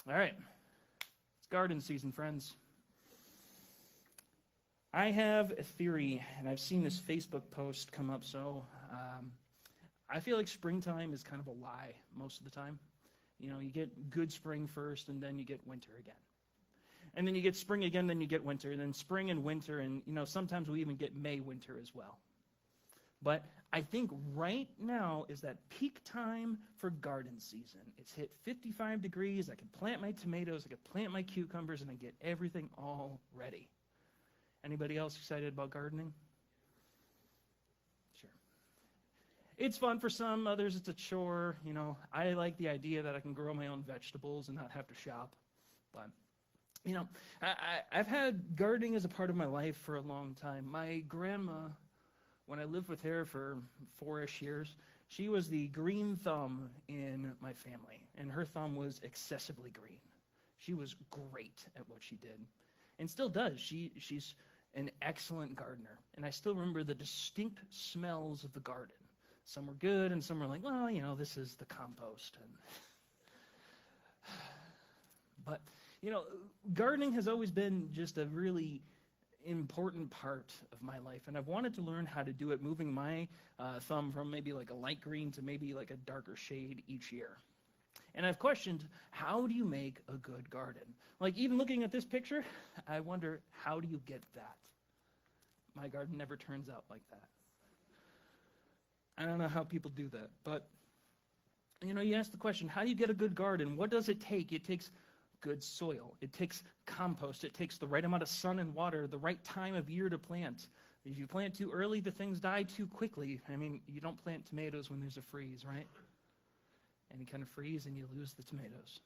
All right, it's garden season, friends. I have a theory, and I've seen this Facebook post come up, so I feel like springtime is kind of a lie most of the time. You know, you get good spring first, and then you get winter again. And then you get spring again, then you get winter, and then spring and winter, and, you know, sometimes we even get May winter as well. But I think right now is that peak time for garden season. It's hit 55 degrees. I can plant my tomatoes, I can plant my cucumbers, and I get everything all ready. Anybody else excited about gardening? Sure. It's fun for some, others it's a chore. You know, I like the idea that I can grow my own vegetables and not have to shop. But, you know, I've had gardening as a part of my life for a long time. My grandma, when I lived with her for 4-ish years, she was the green thumb in my family, and her thumb was excessively green. She was great at what she did, and still does. She's an excellent gardener, and I still remember the distinct smells of the garden. Some were good, and some were like, well, you know, this is the compost. But, you know, gardening has always been just a really important part of my life, and I've wanted to learn how to do it, moving my thumb from maybe like a light green to maybe like a darker shade each year. And I've questioned, how do you make a good garden? Like, even looking at this picture, I wonder, how do you get that? My garden never turns out like that. I don't know how people do that, but, you know, you ask the question, how do you get a good garden? What does it take? It takes good soil. It takes compost. It takes the right amount of sun and water, the right time of year to plant. If you plant too early, the things die too quickly. I mean, you don't plant tomatoes when there's a freeze, right? Any kind of freeze and you lose the tomatoes.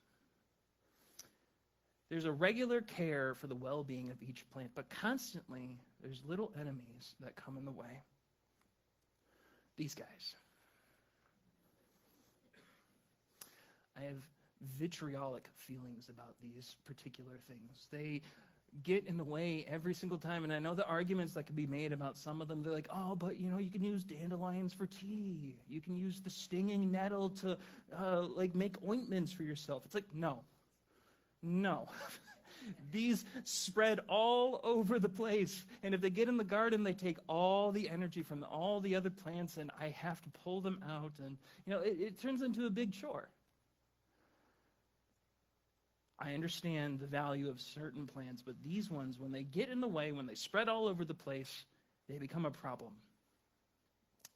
There's a regular care for the well-being of each plant, but constantly there's little enemies that come in the way. These guys. I have vitriolic feelings about these particular things. They get in the way every single time, and I know the arguments that can be made about some of them. They're like, oh, but you know, you can use dandelions for tea. You can use the stinging nettle to like make ointments for yourself. It's like, no. These spread all over the place, and if they get in the garden, they take all the energy from all the other plants, and I have to pull them out, and you know, it turns into a big chore. I understand the value of certain plants, but these ones, when they get in the way, when they spread all over the place, they become a problem.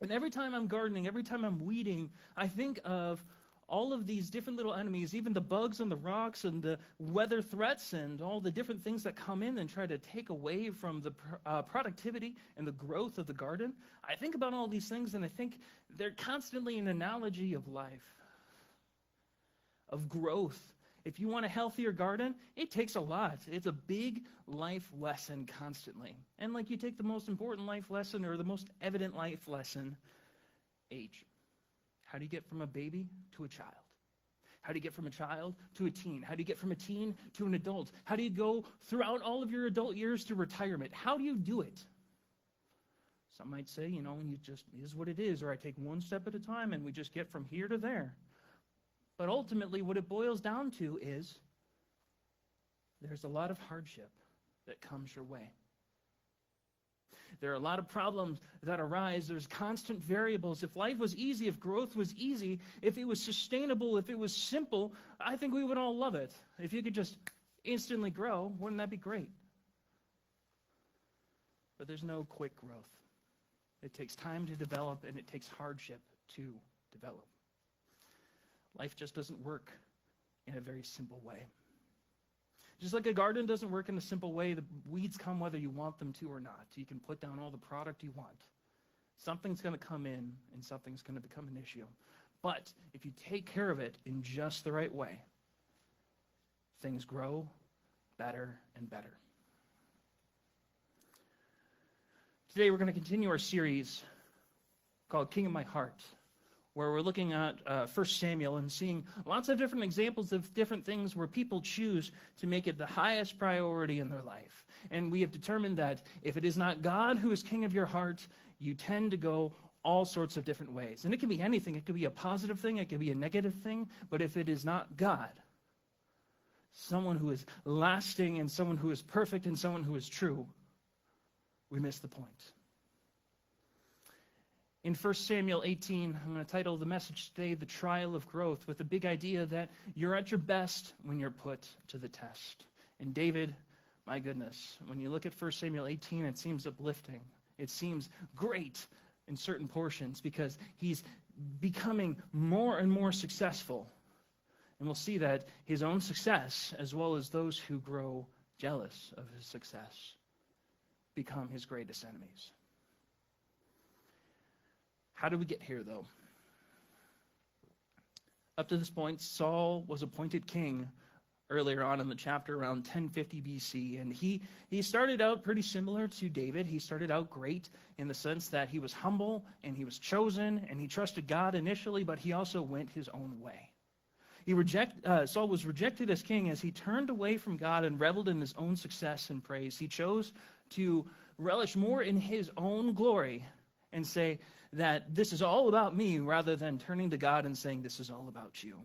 And every time I'm gardening, every time I'm weeding, I think of all of these different little enemies, even the bugs and the rocks and the weather threats and all the different things that come in and try to take away from the productivity and the growth of the garden. I think about all these things, and I think they're constantly an analogy of life, of growth. If you want a healthier garden, it takes a lot. It's a big life lesson constantly. And like, you take the most important life lesson, or the most evident life lesson, age. How do you get from a baby to a child? How do you get from a child to a teen? How do you get from a teen to an adult? How do you go throughout all of your adult years to retirement? How do you do it? Some might say, you know, it just is what it is, or I take one step at a time and we just get from here to there. But ultimately, what it boils down to is there's a lot of hardship that comes your way. There are a lot of problems that arise. There's constant variables. If life was easy, if growth was easy, if it was sustainable, if it was simple, I think we would all love it. If you could just instantly grow, wouldn't that be great? But there's no quick growth. It takes time to develop, and it takes hardship to develop. Life just doesn't work in a very simple way. Just like a garden doesn't work in a simple way, the weeds come whether you want them to or not. You can put down all the product you want. Something's going to come in, and something's going to become an issue. But if you take care of it in just the right way, things grow better and better. Today we're going to continue our series called King of My Heart, where we're looking at 1 Samuel and seeing lots of different examples of different things where people choose to make it the highest priority in their life. And we have determined that if it is not God who is king of your heart, you tend to go all sorts of different ways. And it can be anything. It could be a positive thing. It could be a negative thing. But if it is not God, someone who is lasting and someone who is perfect and someone who is true, we miss the point. In 1 Samuel 18, I'm going to title the message today, The Trial of Growth, with the big idea that you're at your best when you're put to the test. And David, my goodness, when you look at 1 Samuel 18, it seems uplifting. It seems great in certain portions because he's becoming more and more successful. And we'll see that his own success, as well as those who grow jealous of his success, become his greatest enemies. How did we get here, though? Up to this point, Saul was appointed king earlier on in the chapter around 1050 BC, and he started out pretty similar to David. He started out great in the sense that he was humble, and he was chosen, and he trusted God initially, but he also went his own way. Saul was rejected as king as he turned away from God and reveled in his own success and praise. He chose to relish more in his own glory and say that this is all about me rather than turning to God and saying this is all about you.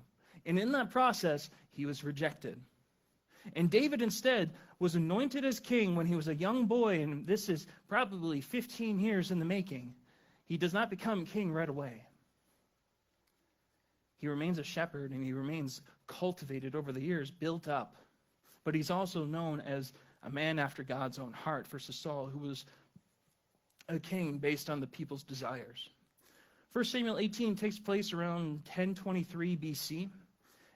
And in that process, he was rejected. And David instead was anointed as king when he was a young boy, and this is probably 15 years in the making. He does not become king right away. He remains a shepherd, and he remains cultivated over the years, built up. But he's also known as a man after God's own heart versus Saul, who was a king based on the people's desires. 1 Samuel 18 takes place around 1023 BC,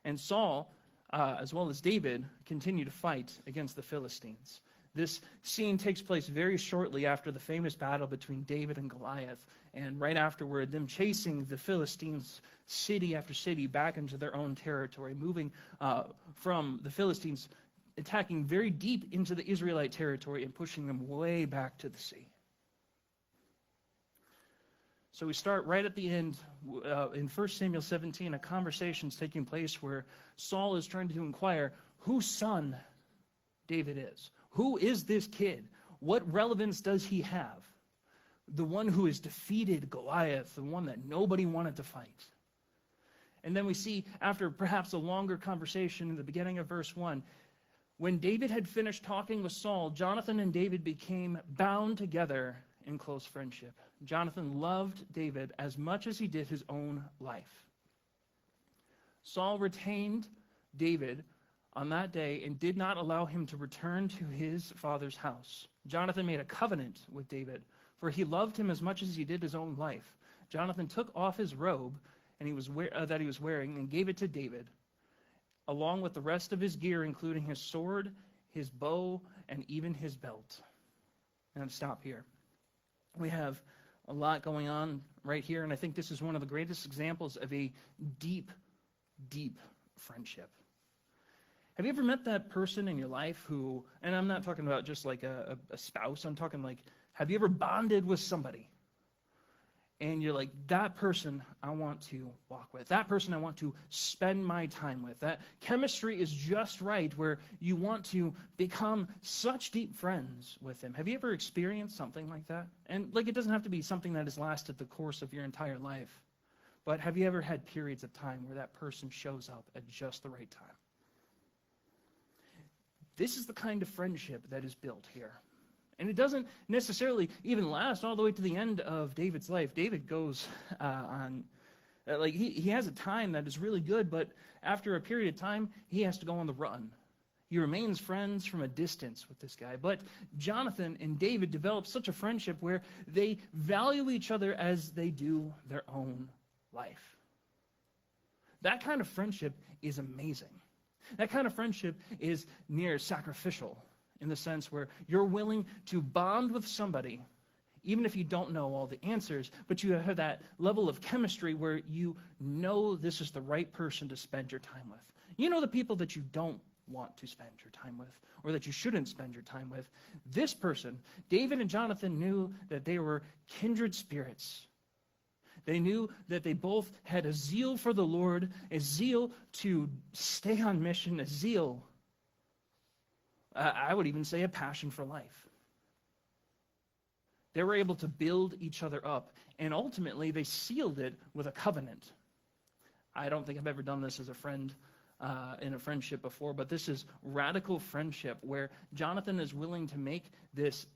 and Saul, as well as David, continue to fight against the Philistines. This scene takes place very shortly after the famous battle between David and Goliath, and right afterward, them chasing the Philistines city after city back into their own territory, moving from the Philistines, attacking very deep into the Israelite territory and pushing them way back to the sea. So we start right at the end in 1 Samuel 17, a conversation is taking place where Saul is trying to inquire whose son David is. Who is this kid? What relevance does he have? The one who has defeated Goliath, the one that nobody wanted to fight. And then we see, after perhaps a longer conversation in the beginning of verse 1, when David had finished talking with Saul, Jonathan and David became bound together in close friendship. Jonathan loved David as much as he did his own life. Saul retained David on that day and did not allow him to return to his father's house. Jonathan made a covenant with David, for he loved him as much as he did his own life. Jonathan took off his robe that he was wearing and gave it to David, along with the rest of his gear, including his sword, his bow, and even his belt. And I'll stop here. We have a lot going on right here, and I think this is one of the greatest examples of a deep, deep friendship. Have you ever met that person in your life who, and I'm not talking about just like a spouse, I'm talking like, have you ever bonded with somebody? And you're like, that person I want to walk with. That person I want to spend my time with. That chemistry is just right where you want to become such deep friends with them. Have you ever experienced something like that? And like, it doesn't have to be something that has lasted the course of your entire life. But have you ever had periods of time where that person shows up at just the right time? This is the kind of friendship that is built here. And it doesn't necessarily even last all the way to the end of David's life. David goes he has a time that is really good, but after a period of time, he has to go on the run. He remains friends from a distance with this guy. But Jonathan and David develop such a friendship where they value each other as they do their own life. That kind of friendship is amazing. That kind of friendship is near sacrificial, in the sense where you're willing to bond with somebody, even if you don't know all the answers, but you have that level of chemistry where you know this is the right person to spend your time with. You know the people that you don't want to spend your time with, or that you shouldn't spend your time with. This person, David and Jonathan, knew that they were kindred spirits. They knew that they both had a zeal for the Lord, a zeal to stay on mission, a zeal, I would even say a passion for life. They were able to build each other up, and ultimately they sealed it with a covenant. I don't think I've ever done this as a friend in a friendship before, but this is radical friendship where Jonathan is willing to make this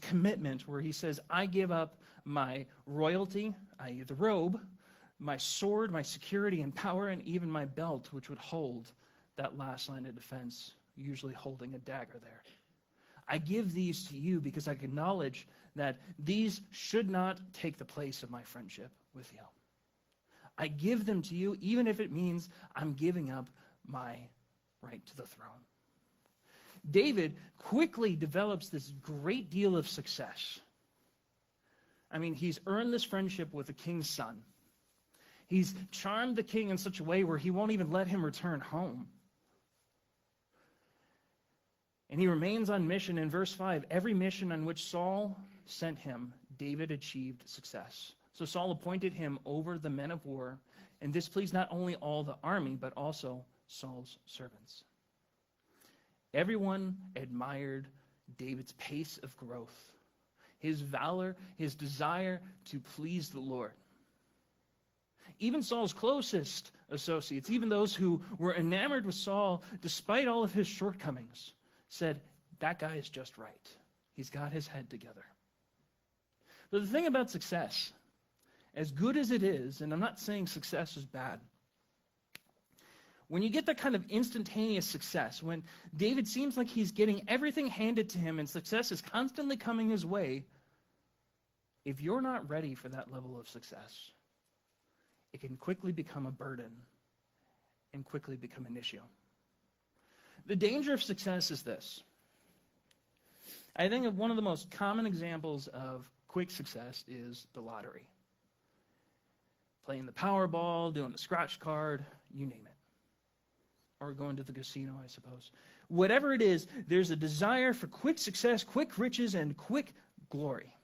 commitment where he says, I give up my royalty, i.e. the robe, my sword, my security and power, and even my belt, which would hold that last line of defense, usually holding a dagger there. I give these to you because I acknowledge that these should not take the place of my friendship with you. I give them to you even if it means I'm giving up my right to the throne. David quickly develops this great deal of success. I mean, he's earned this friendship with the king's son. He's charmed the king in such a way where he won't even let him return home. And he remains on mission. In verse 5, every mission on which Saul sent him, David achieved success. So Saul appointed him over the men of war, and this pleased not only all the army, but also Saul's servants. Everyone admired David's pace of growth, his valor, his desire to please the Lord. Even Saul's closest associates, even those who were enamored with Saul, despite all of his shortcomings, said, that guy is just right. He's got his head together. But the thing about success, as good as it is, and I'm not saying success is bad, when you get that kind of instantaneous success, when David seems like he's getting everything handed to him and success is constantly coming his way, if you're not ready for that level of success, it can quickly become a burden and quickly become an issue. The danger of success is this. I think one of the most common examples of quick success is the lottery. Playing the Powerball, doing the scratch card, you name it. Or going to the casino, I suppose. Whatever it is, there's a desire for quick success, quick riches, and quick glory.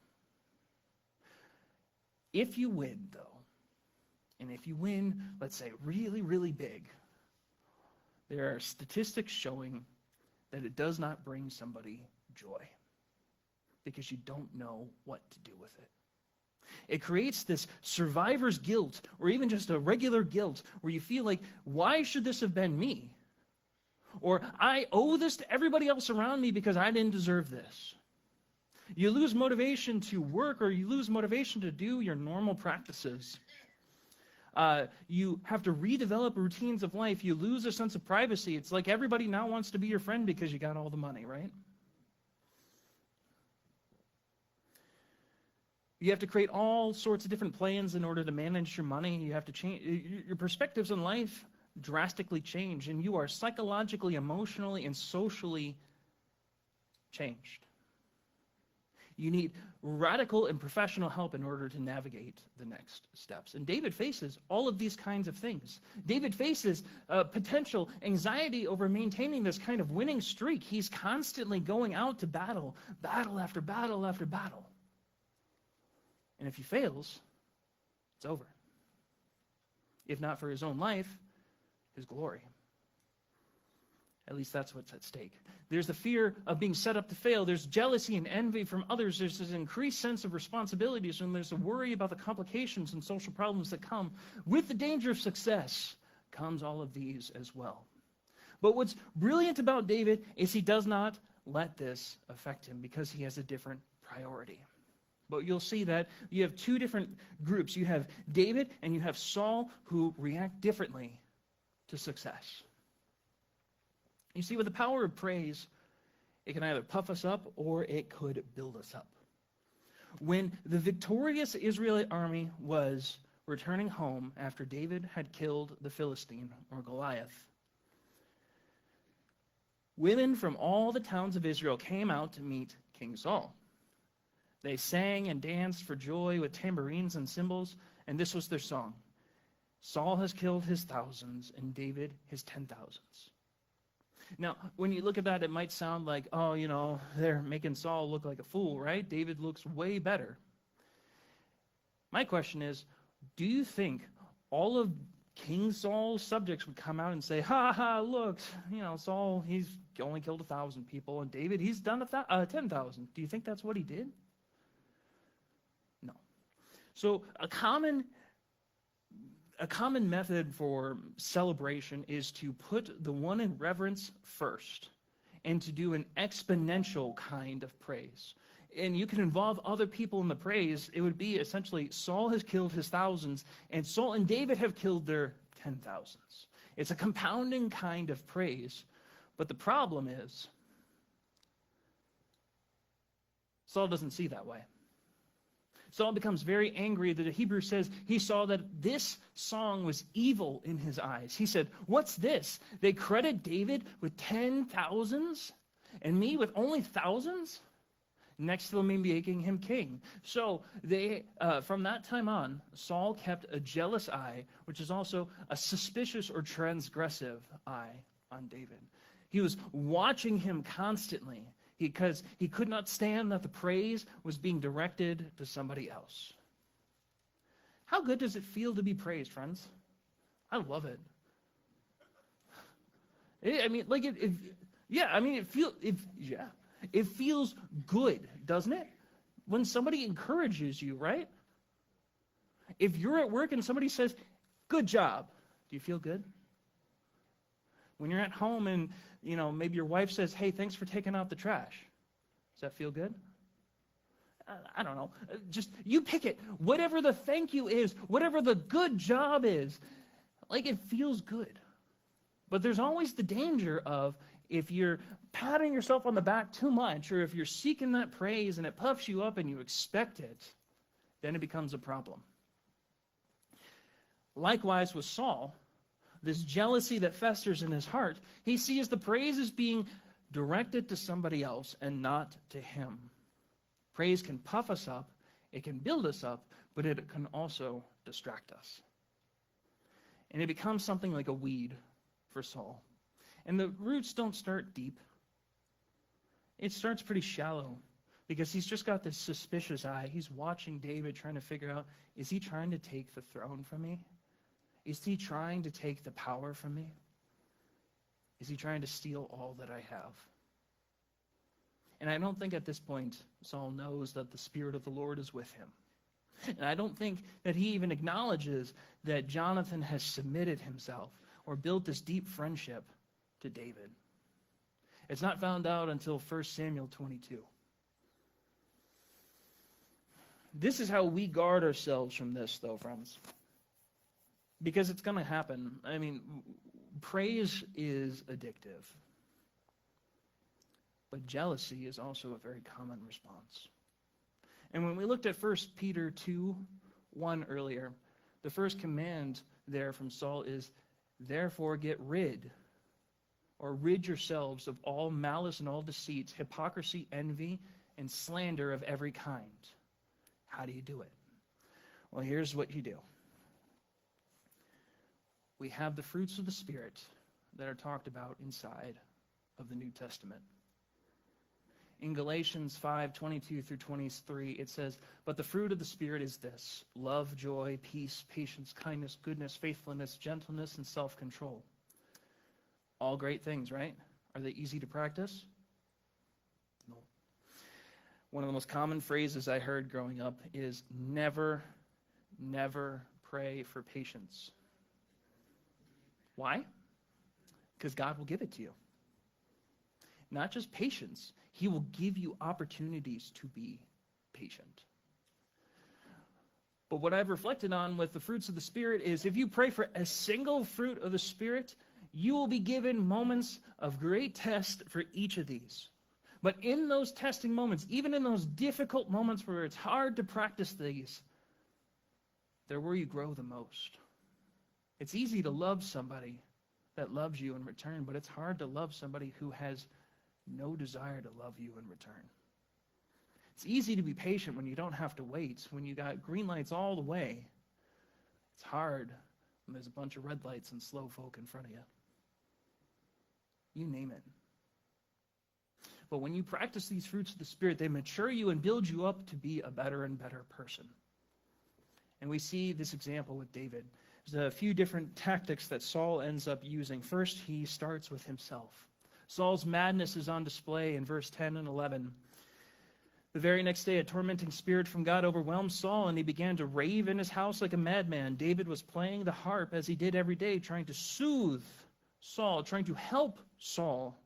If you win, though, and if you win, let's say, really, really big, there are statistics showing that it does not bring somebody joy because you don't know what to do with it. It creates this survivor's guilt, or even just a regular guilt, where you feel like, why should this have been me? Or, I owe this to everybody else around me because I didn't deserve this. You lose motivation to work, or you lose motivation to do your normal practices. You have to redevelop routines of life. You lose a sense of privacy. It's like everybody now wants to be your friend because you got all the money, right? You have to create all sorts of different plans in order to manage your money. You have to change. Your perspectives in life drastically change, and you are psychologically, emotionally, and socially changed. You need radical and professional help in order to navigate the next steps. And David faces all of these kinds of things. David faces potential anxiety over maintaining this kind of winning streak. He's constantly going out to battle after battle after battle. And if he fails, it's over. If not for his own life, his glory. At least that's what's at stake. There's the fear of being set up to fail. There's jealousy and envy from others. There's this increased sense of responsibilities, and there's a worry about the complications and social problems that come. With the danger of success comes all of these as well. But what's brilliant about David is he does not let this affect him because he has a different priority. But you'll see that you have two different groups. You have David and you have Saul who react differently to success. You see, with the power of praise, it can either puff us up or it could build us up. When the victorious Israelite army was returning home after David had killed the Philistine, or Goliath, women from all the towns of Israel came out to meet King Saul. They sang and danced for joy with tambourines and cymbals, and this was their song. Saul has killed his thousands, and David his 10,000s. Now, when you look at that, it might sound like, oh, they're making Saul look like a fool, right? David looks way better. My question is, do you think all of King Saul's subjects would come out and say, ha ha, look, Saul, he's only killed 1,000 people, and David, he's done 10,000. Do you think that's what he did? No. So a common A common method for celebration is to put the one in reverence first and to do an exponential kind of praise. And you can involve other people in the praise. It would be essentially Saul has killed his thousands, and Saul and David have killed their 10,000s. It's a compounding kind of praise. But the problem is, Saul doesn't see that way. Saul becomes very angry that the Hebrew says he saw that this song was evil in his eyes. He said, "What's this? They credit David with 10,000s and me with only thousands? Next to them making him king." So they, from that time on, Saul kept a jealous eye, which is also a suspicious or transgressive eye on David. He was watching him constantly because he could not stand that the praise was being directed to somebody else. How good does it feel to be praised, friends? I love it. It feels good, doesn't it? When somebody encourages you, right? If you're at work and somebody says, "Good job," do you feel good? When you're at home and, maybe your wife says, "Hey, thanks for taking out the trash," does that feel good? I don't know. Just, you pick it. Whatever the thank you is, whatever the good job is, it feels good. But there's always the danger of, if you're patting yourself on the back too much, or if you're seeking that praise and it puffs you up and you expect it, then it becomes a problem. Likewise with Saul, this jealousy that festers in his heart, he sees the praise as being directed to somebody else and not to him. Praise can puff us up, it can build us up, but it can also distract us. And it becomes something like a weed for Saul. And the roots don't start deep. It starts pretty shallow because he's just got this suspicious eye. He's watching David, trying to figure out, is he trying to take the throne from me? Is he trying to take the power from me? Is he trying to steal all that I have? And I don't think at this point Saul knows that the Spirit of the Lord is with him. And I don't think that he even acknowledges that Jonathan has submitted himself or built this deep friendship to David. It's not found out until 1 Samuel 22. This is how we guard ourselves from this, though, friends. Because it's going to happen. Praise is addictive. But jealousy is also a very common response. And when we looked at 1 Peter 2:1 earlier, the first command there from Saul is, "Therefore get rid yourselves of all malice and all deceit, hypocrisy, envy, and slander of every kind." How do you do it? Well, here's what you do. We have the fruits of the Spirit that are talked about inside of the New Testament. In Galatians 5:22 through 23, it says, "But the fruit of the Spirit is this: love, joy, peace, patience, kindness, goodness, faithfulness, gentleness, and self-control." All great things, right? Are they easy to practice? No. One of the most common phrases I heard growing up is, never pray for patience. Why? Because God will give it to you. Not just patience, He will give you opportunities to be patient. But what I've reflected on with the fruits of the Spirit is, if you pray for a single fruit of the Spirit, you will be given moments of great test for each of these. But in those testing moments, even in those difficult moments where it's hard to practice these, they're where you grow the most. It's easy to love somebody that loves you in return, but it's hard to love somebody who has no desire to love you in return. It's easy to be patient when you don't have to wait, when you got green lights all the way. It's hard when there's a bunch of red lights and slow folk in front of you. You name it. But when you practice these fruits of the Spirit, they mature you and build you up to be a better and better person. And we see this example with David. There's a few different tactics that Saul ends up using. First, he starts with himself. Saul's madness is on display in verse 10 and 11. The very next day, a tormenting spirit from God overwhelmed Saul, and he began to rave in his house like a madman. David was playing the harp as he did every day, trying to soothe Saul, trying to help Saul.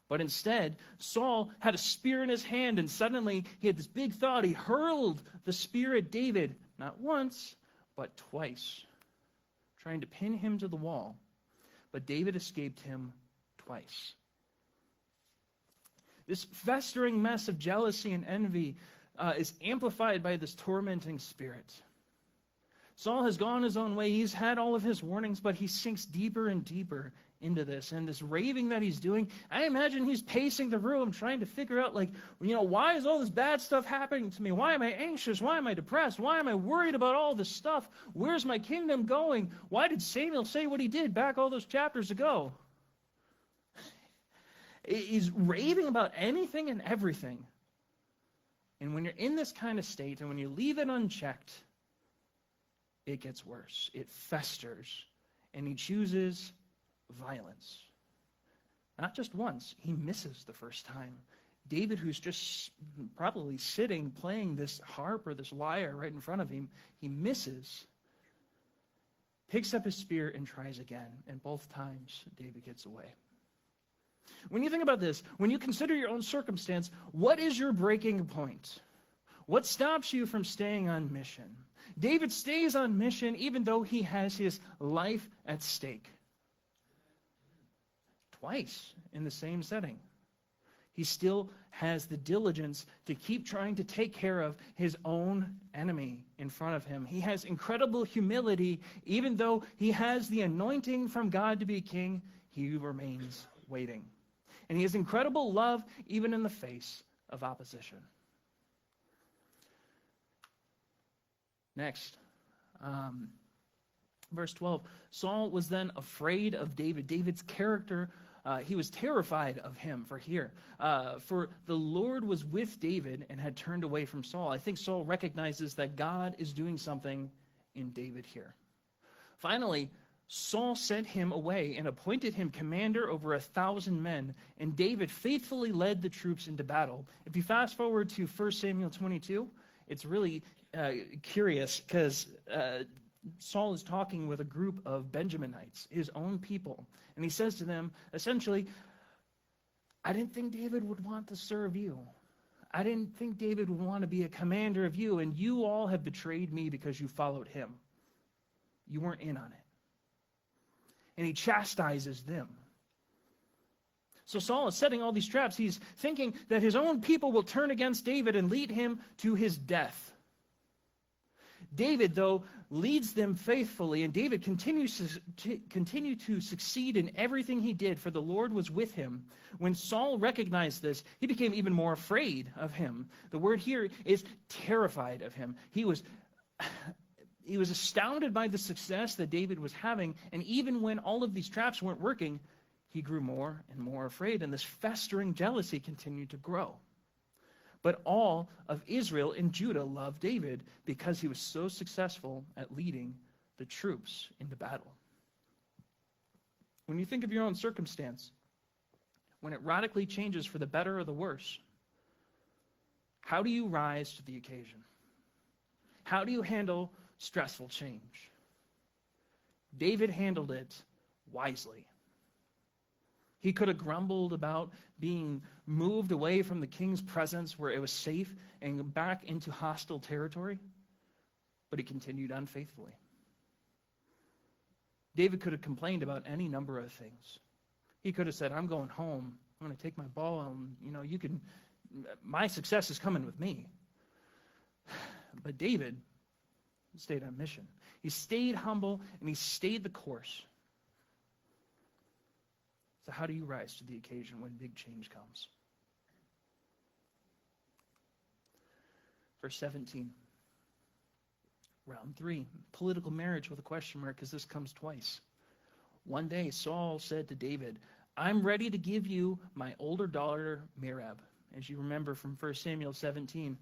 But instead, Saul had a spear in his hand, and suddenly he had this big thought. He hurled the spear at David, not once, but twice, trying to pin him to the wall. But David escaped him twice. This festering mess of jealousy and envy is amplified by this tormenting spirit. Saul has gone his own way. He's had all of his warnings, but he sinks deeper and deeper into this. And this raving that he's doing, I imagine he's pacing the room trying to figure out, why is all this bad stuff happening to me? Why am I anxious? Why am I depressed? Why am I worried about all this stuff? Where's my kingdom going? Why did Samuel say what he did back all those chapters ago? He's raving about anything and everything. And when you're in this kind of state and when you leave it unchecked, it gets worse. It festers. And he chooses violence. Not just once. He misses the first time. David, who's just probably sitting playing this harp or this lyre right in front of him, he misses, picks up his spear and tries again. And both times, David gets away. When you think about this, when you consider your own circumstance, what is your breaking point? What stops you from staying on mission? David stays on mission even though he has his life at stake. Twice in the same setting. He still has the diligence to keep trying to take care of his own enemy in front of him. He has incredible humility. Even though he has the anointing from God to be king, he remains waiting. And he has incredible love even in the face of opposition. Next, verse 12. Saul was then afraid of David. David's character, he was terrified of him. For the Lord was with David and had turned away from Saul. I think Saul recognizes that God is doing something in David here. Finally, Saul sent him away and appointed him commander over 1,000 men, and David faithfully led the troops into battle. If you fast forward to 1 Samuel 22, it's really curious because Saul is talking with a group of Benjaminites, his own people, and he says to them, essentially, I didn't think David would want to serve you. I didn't think David would want to be a commander of you, and you all have betrayed me because you followed him. You weren't in on it. And he chastises them. So Saul is setting all these traps. He's thinking that his own people will turn against David and lead him to his death. David, though, leads them faithfully, and David continued to succeed in everything he did, for the Lord was with him. When Saul recognized this, he became even more afraid of him. The word here is terrified of him. He was astounded by the success that David was having, and even when all of these traps weren't working, he grew more and more afraid, and this festering jealousy continued to grow. But all of Israel and Judah loved David because he was so successful at leading the troops into battle. When you think of your own circumstance, when it radically changes for the better or the worse, how do you rise to the occasion? How do you handle stressful change? David handled it wisely. He could have grumbled about being moved away from the king's presence where it was safe and back into hostile territory, but he continued on faithfully. David could have complained about any number of things. He could have said, I'm going home. I'm going to take my ball and, my success is coming with me. But David stayed on mission. He stayed humble and he stayed the course. So how do you rise to the occasion when big change comes? Verse 17. Round 3. Political marriage with a question mark, because this comes twice. One day Saul said to David, I'm ready to give you my older daughter Merab. As you remember from 1 Samuel 17,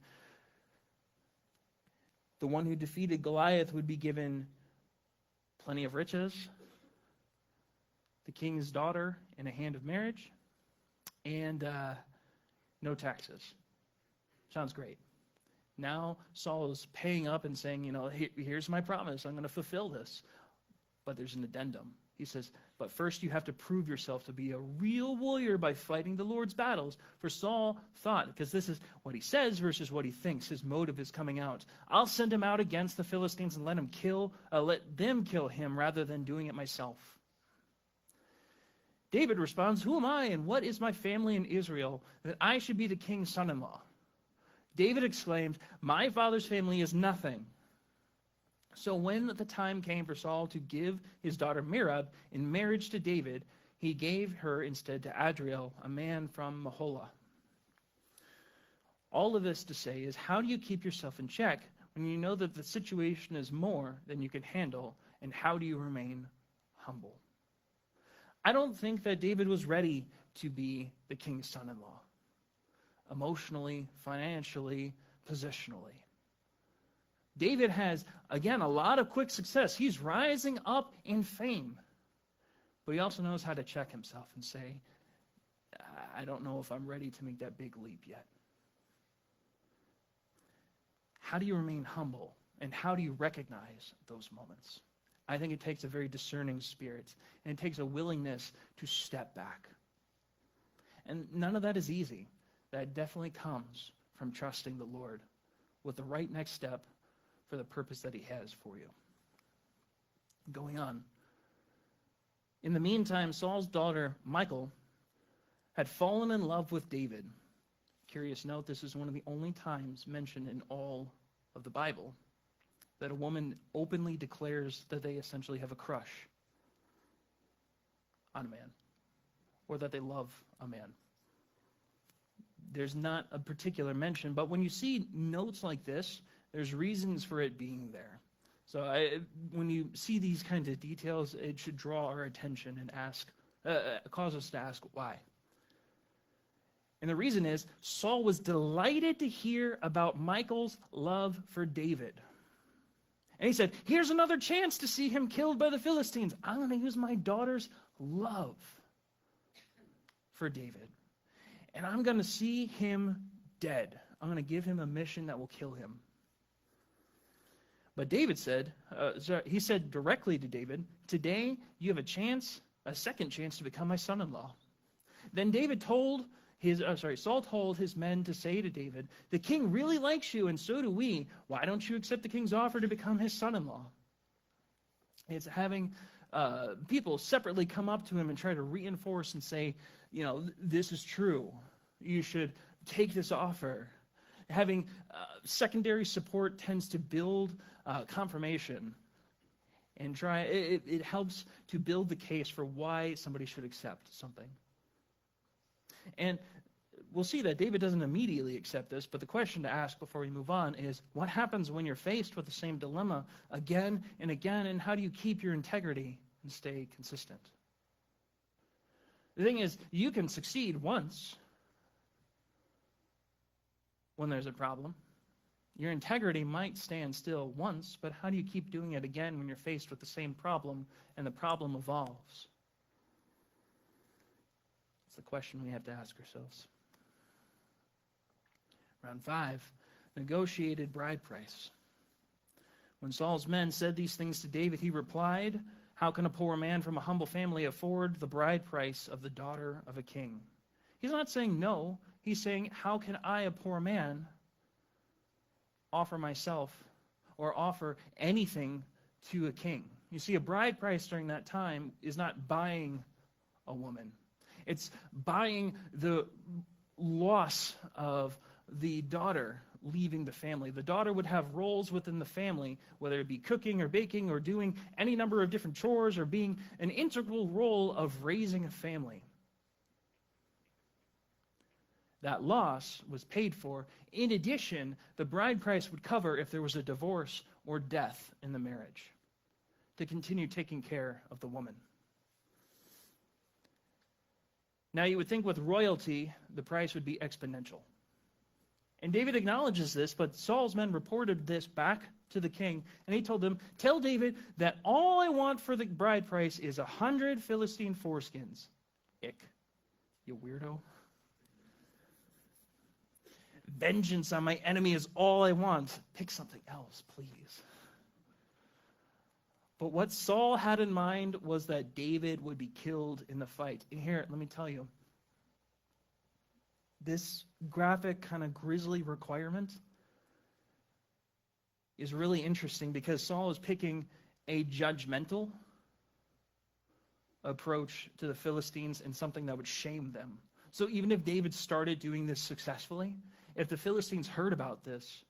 the one who defeated Goliath would be given plenty of riches, the king's daughter in a hand of marriage, and no taxes. Sounds great. Now Saul is paying up and saying, here's my promise. I'm going to fulfill this. But there's an addendum. He says, but first you have to prove yourself to be a real warrior by fighting the Lord's battles. For Saul thought, because this is what he says versus what he thinks, his motive is coming out. I'll send him out against the Philistines and let them kill him rather than doing it myself. David responds, who am I and what is my family in Israel that I should be the king's son-in-law? David exclaimed, my father's family is nothing. So when the time came for Saul to give his daughter Merab in marriage to David, he gave her instead to Adriel, a man from Maholah. All of this to say is, how do you keep yourself in check when you know that the situation is more than you can handle, and how do you remain humble? I don't think that David was ready to be the king's son-in-law, emotionally, financially, positionally. David has, again, a lot of quick success. He's rising up in fame. But he also knows how to check himself and say, I don't know if I'm ready to make that big leap yet. How do you remain humble? And how do you recognize those moments? I think it takes a very discerning spirit. And it takes a willingness to step back. And none of that is easy. That definitely comes from trusting the Lord with the right next step for the purpose that he has for you. Going on. In the meantime, Saul's daughter, Michal, had fallen in love with David. Curious note, this is one of the only times mentioned in all of the Bible that a woman openly declares that they essentially have a crush on a man, or that they love a man. There's not a particular mention, but when you see notes like this, there's reasons for it being there. So when you see these kinds of details, it should draw our attention and cause us to ask why. And the reason is, Saul was delighted to hear about Michal's love for David. And he said, here's another chance to see him killed by the Philistines. I'm going to use my daughter's love for David. And I'm going to see him dead. I'm going to give him a mission that will kill him. But David said, he said directly to David, today you have a second chance to become my son-in-law. Then Saul told his men to say to David, the king really likes you, and so do we. Why don't you accept the king's offer to become his son-in-law? It's having people separately come up to him and try to reinforce and say, this is true. You should take this offer. Having secondary support tends to build confirmation and it helps to build the case for why somebody should accept something. And we'll see that David doesn't immediately accept this, but the question to ask before we move on is, what happens when you're faced with the same dilemma again and again, and how do you keep your integrity and stay consistent? The thing is, you can succeed once when there's a problem. Your integrity might stand still once, but how do you keep doing it again when you're faced with the same problem and the problem evolves? It's the question we have to ask ourselves. Round 5, negotiated bride price. When Saul's men said these things to David, he replied, how can a poor man from a humble family afford the bride price of the daughter of a king? He's not saying no. He's saying, how can I, a poor man, offer myself or offer anything to a king? You see, a bride price during that time is not buying a woman. It's buying the loss of the daughter leaving the family. The daughter would have roles within the family, whether it be cooking or baking or doing any number of different chores or being an integral role of raising a family. That loss was paid for. In addition, the bride price would cover if there was a divorce or death in the marriage to continue taking care of the woman. Now, you would think with royalty, the price would be exponential. And David acknowledges this, but Saul's men reported this back to the king, and he told them, tell David that all I want for the bride price is 100 Philistine foreskins. Ick, you weirdo. Vengeance on my enemy is all I want. Pick something else, please. But what Saul had in mind was that David would be killed in the fight. And here, let me tell you, this graphic, kind of grisly requirement is really interesting because Saul is picking a judgmental approach to the Philistines and something that would shame them. So even if David started doing this successfully, if the Philistines heard about this,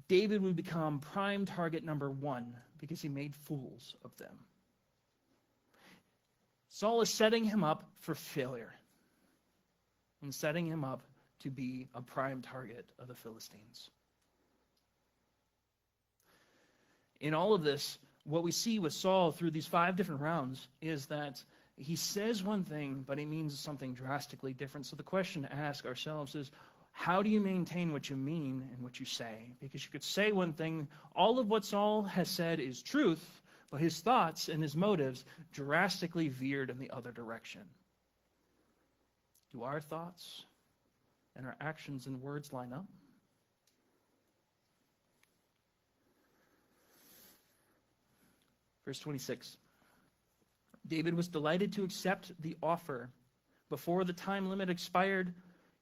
David would become prime target number one because he made fools of them. Saul is setting him up for failure and setting him up to be a prime target of the Philistines. In all of this, what we see with Saul through these 5 different rounds is that he says one thing, but he means something drastically different. So the question to ask ourselves is, how do you maintain what you mean and what you say? Because you could say one thing, all of what Saul has said is truth, but his thoughts and his motives drastically veered in the other direction. Do our thoughts and our actions and words line up? Verse 26. David was delighted to accept the offer. Before the time limit expired,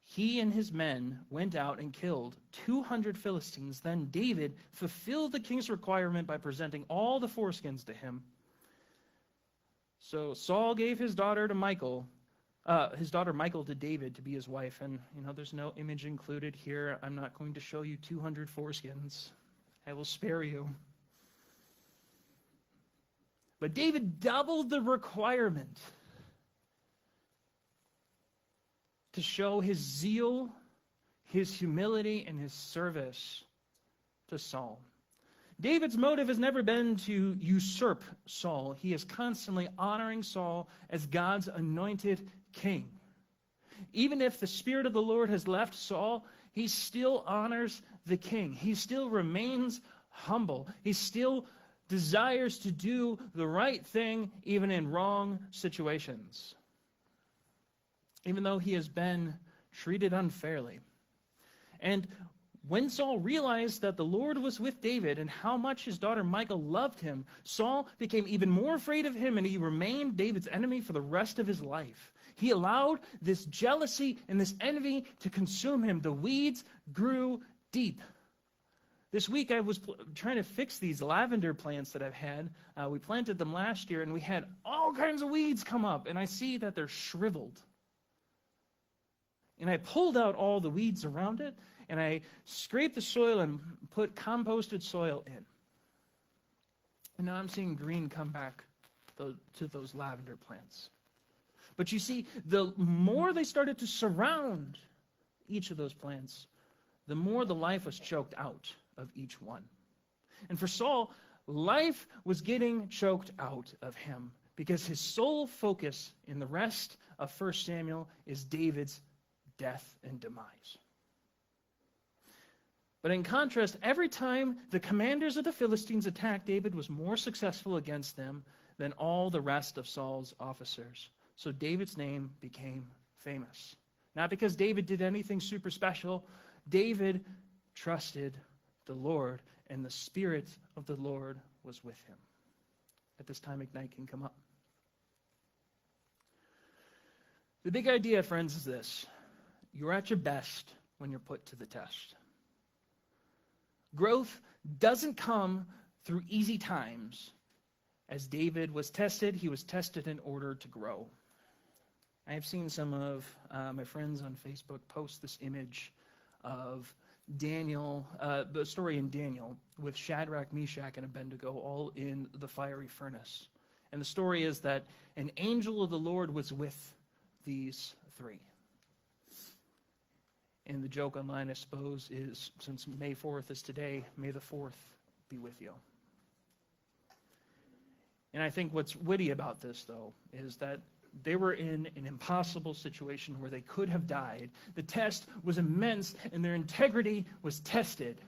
he and his men went out and killed 200 Philistines. Then David fulfilled the king's requirement by presenting all the foreskins to him. So Saul gave his daughter Michal to David to be his wife. And, there's no image included here. I'm not going to show you 200 foreskins. I will spare you. But David doubled the requirement to show his zeal, his humility, and his service to Saul. David's motive has never been to usurp Saul. He is constantly honoring Saul as God's anointed king. Even if the Spirit of the Lord has left Saul, he still honors the king. He still remains humble. He still desires to do the right thing even in wrong situations, even though he has been treated unfairly. And when Saul realized that the Lord was with David and how much his daughter Michal loved him, Saul became even more afraid of him, and he remained David's enemy for the rest of his life. He allowed this jealousy and this envy to consume him. The weeds grew deep. This week I was trying to fix these lavender plants that I've had. We planted them last year, and we had all kinds of weeds come up, and I see that they're shriveled. And I pulled out all the weeds around it, and I scraped the soil and put composted soil in. And now I'm seeing green come back to those lavender plants. But you see, the more they started to surround each of those plants, the more the life was choked out of each one. And for Saul, life was getting choked out of him because his sole focus in the rest of 1 Samuel is David's death and demise. But in contrast, every time the commanders of the Philistines attacked, David was more successful against them than all the rest of Saul's officers. So David's name became famous. Not because David did anything super special. David trusted the Lord, and the Spirit of the Lord was with him. At this time, Ignite can come up. The big idea, friends, is this. You're at your best when you're put to the test. Growth doesn't come through easy times. As David was tested, he was tested in order to grow. I have seen some of my friends on Facebook post this image of Daniel, the story in Daniel with Shadrach, Meshach, and Abednego all in the fiery furnace. And the story is that an angel of the Lord was with these 3. And the joke online, I suppose, is since May 4th is today, May the 4th be with you. And I think what's witty about this, though, is that they were in an impossible situation where they could have died. The test was immense, and their integrity was tested.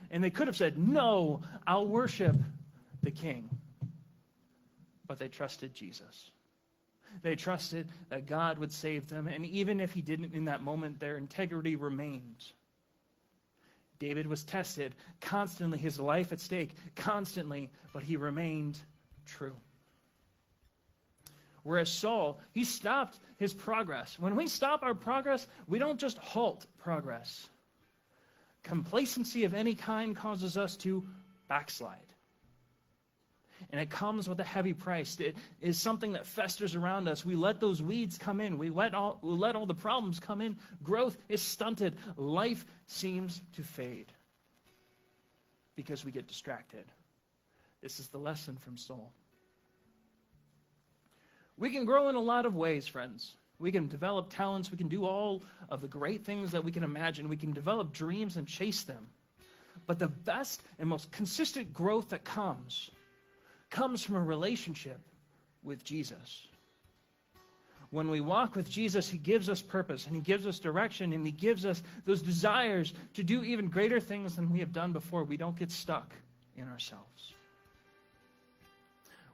And they could have said, no, I'll worship the king. But they trusted Jesus. They trusted that God would save them, and even if he didn't in that moment, their integrity remained. David was tested constantly, his life at stake constantly, but he remained true. Whereas Saul, he stopped his progress. When we stop our progress, we don't just halt progress. Complacency of any kind causes us to backslide. And it comes with a heavy price. It is something that festers around us. We let those weeds come in. We let all the problems come in. Growth is stunted. Life seems to fade because we get distracted. This is the lesson from Saul. We can grow in a lot of ways, friends. We can develop talents. We can do all of the great things that we can imagine. We can develop dreams and chase them. But the best and most consistent growth that comes from a relationship with Jesus. When we walk with Jesus, he gives us purpose, and he gives us direction, and he gives us those desires to do even greater things than we have done before. We don't get stuck in ourselves.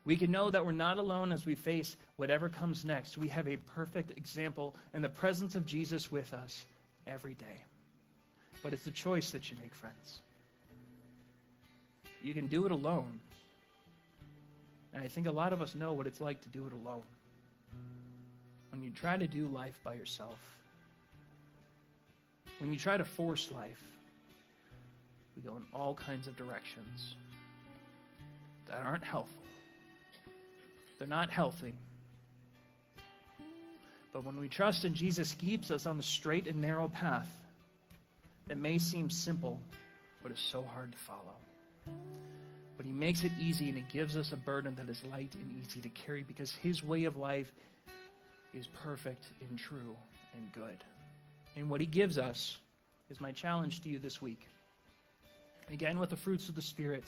We can know that we're not alone as we face whatever comes next. We have a perfect example in the presence of Jesus with us every day. But it's a choice that you make, friends. You can do it alone. And I think a lot of us know what it's like to do it alone. When you try to do life by yourself, when you try to force life, we go in all kinds of directions that aren't helpful. They're not healthy. But when we trust in Jesus, he keeps us on the straight and narrow path that may seem simple, but is so hard to follow. But he makes it easy, and he gives us a burden that is light and easy to carry because his way of life is perfect and true and good. And what he gives us is my challenge to you this week. Again, with the fruits of the Spirit,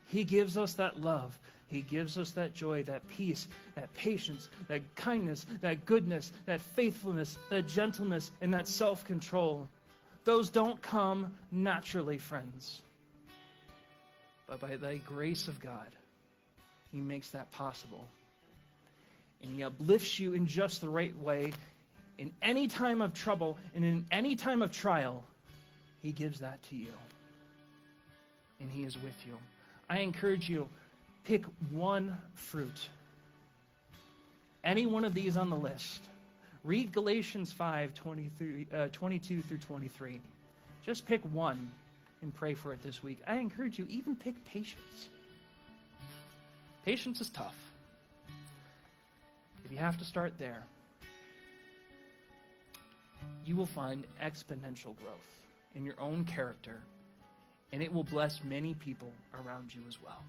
he gives us that love. He gives us that joy, that peace, that patience, that kindness, that goodness, that faithfulness, that gentleness, and that self-control. Those don't come naturally, friends. But by the grace of God, he makes that possible. And he uplifts you in just the right way. In any time of trouble and in any time of trial, he gives that to you. And he is with you. I encourage you, pick one fruit. Any one of these on the list. Read Galatians 5:22 through 23. Just pick one and pray for it this week. I encourage you, even pick patience. Patience is tough. If you have to start there, you will find exponential growth in your own character, and it will bless many people around you as well.